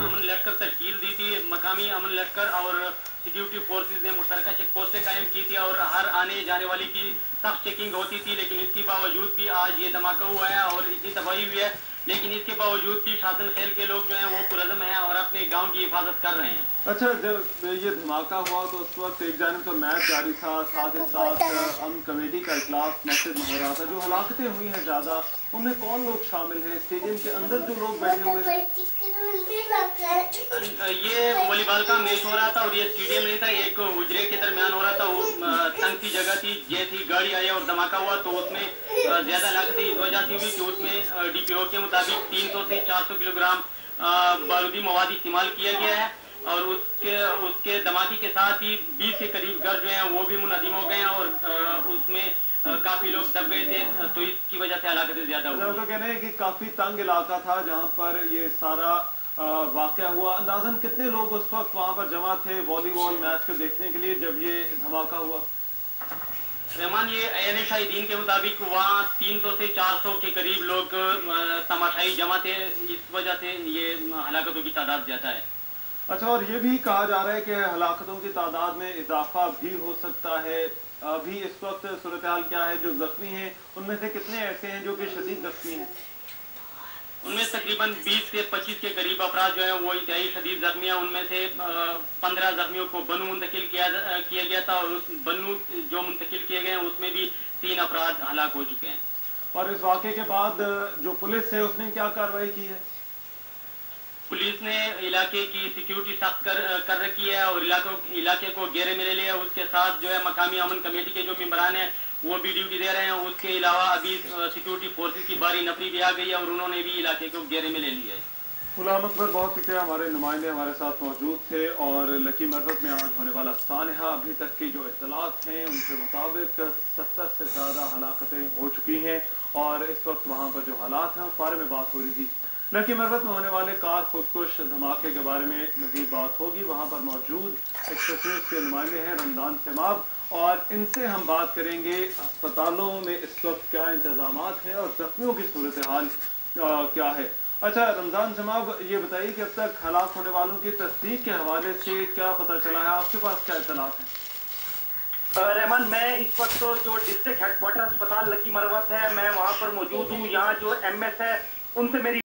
अमन लश्कर तश्कील दी थी। मकामी अमन लश्कर और सिक्योरिटी फोर्सेज ने मुश्तरका चेक पोस्टें कायम की थी और हर आने जाने वाली की सख्त चेकिंग होती थी, लेकिन इसके बावजूद भी आज ये धमाका हुआ है और इतनी तबाही हुई है। लेकिन इसके बावजूद भी शासन खेल के लोग जो हैं वो पुरअज़म हैं और अपने गांव की हिफाजत कर रहे हैं। अच्छा, जब ये धमाका हुआ तो उस वक्त एक जानिब तो मैच जारी था, साथ ही साथ अमन कमेटी का इजलास मस्जिद में हो रहा था। जो हलाकतें हुई हैं ज़्यादा, उनमें कौन लोग शामिल हैं? स्टेडियम के अंदर जो लोग बैठे हुए थे? ये वॉलीबॉल का मैच हो रहा था और ये स्टेडियम नहीं था, एक हुजरे के दरमियान हो रहा था। वो तंग सी जगह थी, जैसी गाड़ी आई और धमाका हुआ तो उसमें ज्यादा लागतें इस वजह से हुई कि उसमें डीपीओ के मुताबिक 300 से 400 किलोग्राम बारूदी मवाद इस्तेमाल किया गया है और उसके धमाके के साथ ही 20 के करीब घर जो हैं वो भी मुनहदिम हो गए हैं और उसमें काफी लोग दब गए थे, तो इसकी वजह से हलाकतें ज्यादा हुई। उनका कहना है कि काफी तंग इलाका था जहाँ पर ये सारा वाकया हुआ। अंदाजन कितने लोग उस वक्त वहाँ पर जमा थे वॉलीबॉल मैच को देखने के लिए जब ये धमाका हुआ? रहमान, ये AN शाहिदीन के मुताबिक वहाँ 300 से 400 के करीब लोग तमाशाई जमा थे, इस वजह से ये हलाकतों की तादाद ज्यादा है। अच्छा, और ये भी कहा जा रहा है कि हलाकतों की तादाद में इजाफा भी हो सकता है। अभी इस वक्त सूरत हाल क्या है? जो जख्मी हैं उनमें से कितने ऐसे हैं जो कि शदीद जख्मी हैं? उनमें तकरीबन 20 से 25 के करीब अफराद जो हैं वो इंतहाई शदीद जख्मी हैं। उनमें से 15 जख्मियों को बन्नू मुंतकिल किया गया था और उस बन्नू जो मुंतकिल किए गए हैं उसमें भी 3 अफराद हलाक हो चुके हैं। और इस वाक़े के बाद जो पुलिस है उसने क्या कार्रवाई की है? पुलिस ने इलाके की सिक्योरिटी सख्त कर रखी है और इलाके को घेरे में ले लिया। उसके साथ जो है मकामी अमन कमेटी के जो मेंबरान हैं वो भी ड्यूटी दे रहे हैं। उसके अलावा अभी सिक्योरिटी फोर्सेस की बारी नफरी भी आ गई है और उन्होंने भी इलाके को घेरे में ले लिया है। गुलाम अकबर, बहुत शुक्रिया, हमारे नुमाइंदे हमारे साथ मौजूद थे। और लकी मरवत में आज होने वाला सानहा, अभी तक की जो इत्तलात हैं उनके मुताबिक 70 से ज़्यादा हलाकतें हो चुकी हैं और इस वक्त वहाँ पर जो हालात हैं उस बारे में बात हो रही थी। लकी मरवत में होने वाले कार खुदकुश धमाके के बारे में मज़ीद बात होगी। वहाँ पर मौजूद एक्सप्रेस न्यूज़ के नुमाइंदे हैं रमज़ान सेमाब और इनसे हम बात करेंगे अस्पतालों में इस वक्त क्या इंतज़ाम हैं और जख्मियों की सूरत हाल क्या है। अच्छा रमज़ान सेमाब, ये बताइए कि अब तक हलाक होने वालों की तस्दीक के हवाले से क्या पता चला है? आपके पास क्या इत्तलात हैं? रहमान, मैं इस वक्त जो डिस्ट्रिक्ट हेडक्वार्टर अस्पताल लकी मरवत है मैं वहाँ पर मौजूद हूँ। यहाँ जो MS है उनसे मेरी